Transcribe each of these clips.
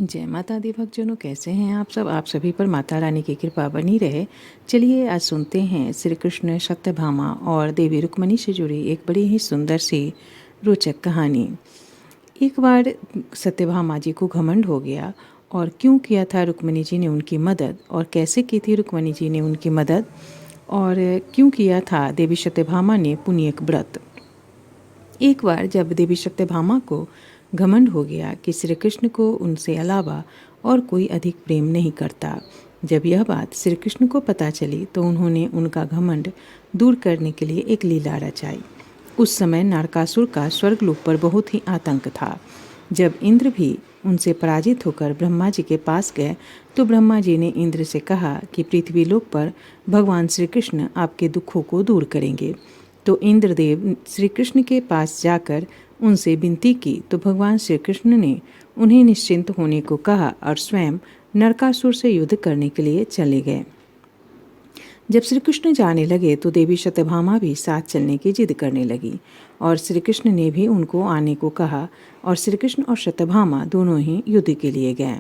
जय माता दी भक्तजनों, कैसे हैं आप सब। आप सभी पर माता रानी की कृपा बनी रहे। चलिए आज सुनते हैं श्री कृष्ण सत्यभामा और देवी रुक्मणी से जुड़ी एक बड़ी ही सुंदर सी रोचक कहानी। एक बार सत्यभामा जी को घमंड हो गया और क्यों किया था रुक्मणी जी ने उनकी मदद, और कैसे की थी रुक्मणी जी ने उनकी मदद, और क्यों किया था देवी सत्यभामा ने पुण्यक व्रत। एक बार जब देवी सत्यभामा को घमंड हो गया कि श्री कृष्ण को उनसे अलावा और कोई अधिक प्रेम नहीं करता, जब यह बात श्री कृष्ण को पता चली तो उन्होंने उनका घमंड दूर करने के लिए एक लीला रचाई। उस समय नरकासुर का स्वर्गलोक पर बहुत ही आतंक था। जब इंद्र भी उनसे पराजित होकर ब्रह्मा जी के पास गए तो ब्रह्मा जी ने इंद्र से कहा कि पृथ्वी लोक पर भगवान श्री कृष्ण आपके दुखों को दूर करेंगे। तो इंद्रदेव श्री कृष्ण के पास जाकर उनसे विनती की तो भगवान श्री कृष्ण ने उन्हें निश्चिंत होने को कहा और स्वयं नरकासुर से युद्ध करने के लिए चले गए। जब श्री कृष्ण जाने लगे तो देवी सत्यभामा भी साथ चलने की जिद करने लगी और श्री कृष्ण ने भी उनको आने को कहा और श्री कृष्ण और सत्यभामा दोनों ही युद्ध के लिए गए।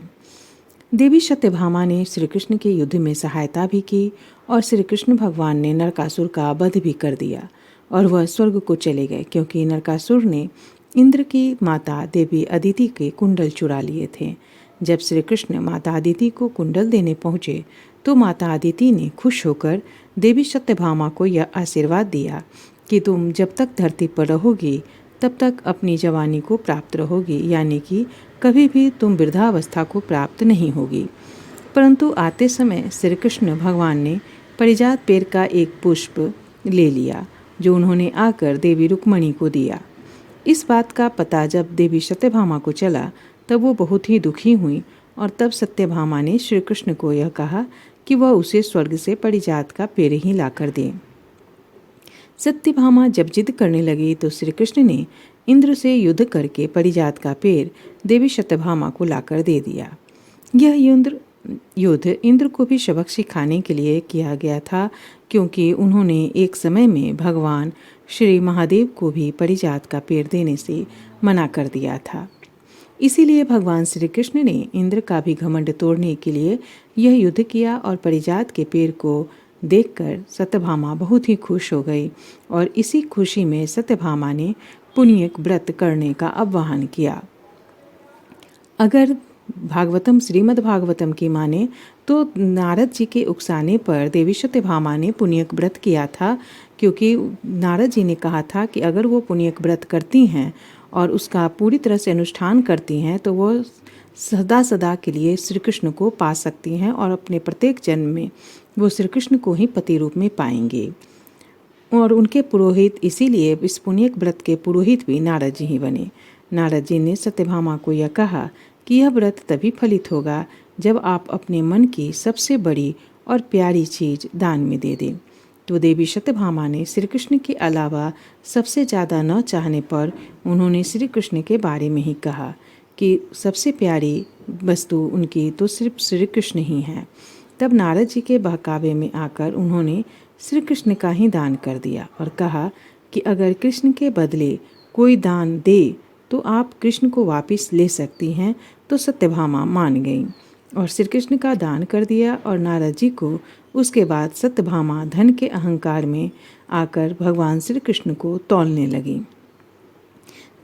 देवी सत्यभामा ने श्री कृष्ण के युद्ध में सहायता भी की और श्री कृष्ण भगवान ने नरकासुर का वध भी कर दिया और वह स्वर्ग को चले गए, क्योंकि नरकासुर ने इंद्र की माता देवी अदिति के कुंडल चुरा लिए थे। जब श्री कृष्ण माता अदिति को कुंडल देने पहुँचे तो माता अदिति ने खुश होकर देवी सत्यभामा को यह आशीर्वाद दिया कि तुम जब तक धरती पर रहोगी तब तक अपनी जवानी को प्राप्त रहोगी, यानी कि कभी भी तुम वृद्धावस्था को प्राप्त नहीं होगी। परंतु आते समय श्री कृष्ण भगवान ने परिजात पेड़ का एक पुष्प ले लिया जो उन्होंने आकर देवी रुक्मणी को दिया। इस बात का पता जब देवी सत्यभामा को चला तब वो बहुत ही दुखी हुई और तब सत्यभामा ने श्री कृष्ण को यह कहा कि वह उसे स्वर्ग से परिजात का पेड़ ही लाकर दे। सत्यभामा जब जिद करने लगी तो श्री कृष्ण ने इंद्र से युद्ध करके परिजात का पेड़ देवी सत्यभामा को लाकर दे दिया। यह युद्ध इंद्र को भी सबक सिखाने के लिए किया गया था, क्योंकि उन्होंने एक समय में भगवान श्री महादेव को भी परिजात का पेड़ देने से मना कर दिया था। इसीलिए भगवान श्री कृष्ण ने इंद्र का भी घमंड तोड़ने के लिए यह युद्ध किया और परिजात के पेड़ को देखकर सत्यभामा बहुत ही खुश हो गई और इसी खुशी में सत्यभामा ने पुण्यक व्रत करने का आह्वान किया। अगर भागवतम श्रीमद् भागवतम की माने तो नारद जी के उकसाने पर देवी सत्यभामा ने पुण्यक व्रत किया था, क्योंकि नारद जी ने कहा था कि अगर वो पुण्यक व्रत करती हैं और उसका पूरी तरह से अनुष्ठान करती हैं तो वो सदा सदा के लिए श्री कृष्ण को पा सकती हैं और अपने प्रत्येक जन्म में वो श्री कृष्ण को ही पति रूप में पाएंगे। और उनके पुरोहित, इसीलिए इस पुण्यक व्रत के पुरोहित भी नारद जी ही बने। नारद जी ने सत्यभामा को यह कहा कि यह व्रत तभी फलित होगा जब आप अपने मन की सबसे बड़ी और प्यारी चीज़ दान में दे दें। तो देवी सत्यभामा ने श्री कृष्ण के अलावा सबसे ज़्यादा न चाहने पर उन्होंने श्री कृष्ण के बारे में ही कहा कि सबसे प्यारी वस्तु उनकी तो सिर्फ श्री कृष्ण ही हैं। तब नारद जी के बहकावे में आकर उन्होंने श्री कृष्ण का ही दान कर दिया और कहा कि अगर कृष्ण के बदले कोई दान दे तो आप कृष्ण को वापस ले सकती हैं। तो सत्यभामा मान गई और श्री कृष्ण का दान कर दिया और नारद जी को उसके बाद सत्यभामा धन के अहंकार में आकर भगवान श्री कृष्ण को तौलने लगी।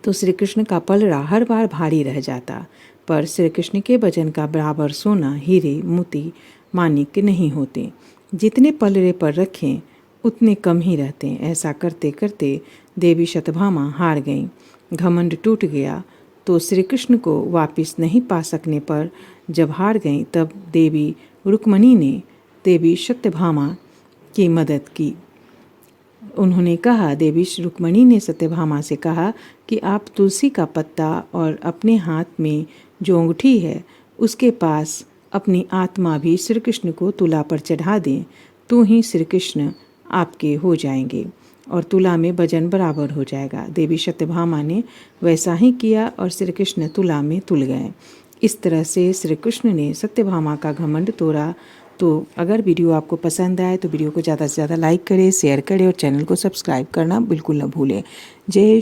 तो श्री कृष्ण का पलड़ा हर बार भारी रह जाता, पर श्री कृष्ण के वजन का बराबर सोना, हीरे, मोती, माणिक नहीं होते। जितने पलड़े पर रखें उतने कम ही रहते। ऐसा करते करते देवी सत्यभामा हार गई, घमंड टूट गया। तो श्री कृष्ण को वापस नहीं पा सकने पर जब हार गई तब देवी रुक्मणी ने देवी सत्यभामा की मदद की। उन्होंने कहा, देवी रुक्मणी ने सत्यभामा से कहा कि आप तुलसी का पत्ता और अपने हाथ में जो अंगूठी है उसके पास अपनी आत्मा भी श्री कृष्ण को तुला पर चढ़ा दें, तो ही श्री कृष्ण आपके हो जाएंगे और तुला में वजन बराबर हो जाएगा। देवी सत्यभामा ने वैसा ही किया और श्री कृष्ण तुला में तुल गए। इस तरह से श्री कृष्ण ने सत्यभामा का घमंड तोड़ा। तो अगर वीडियो आपको पसंद आए तो वीडियो को ज़्यादा से ज़्यादा लाइक करें, शेयर करें और चैनल को सब्सक्राइब करना बिल्कुल न भूलें। जय श्री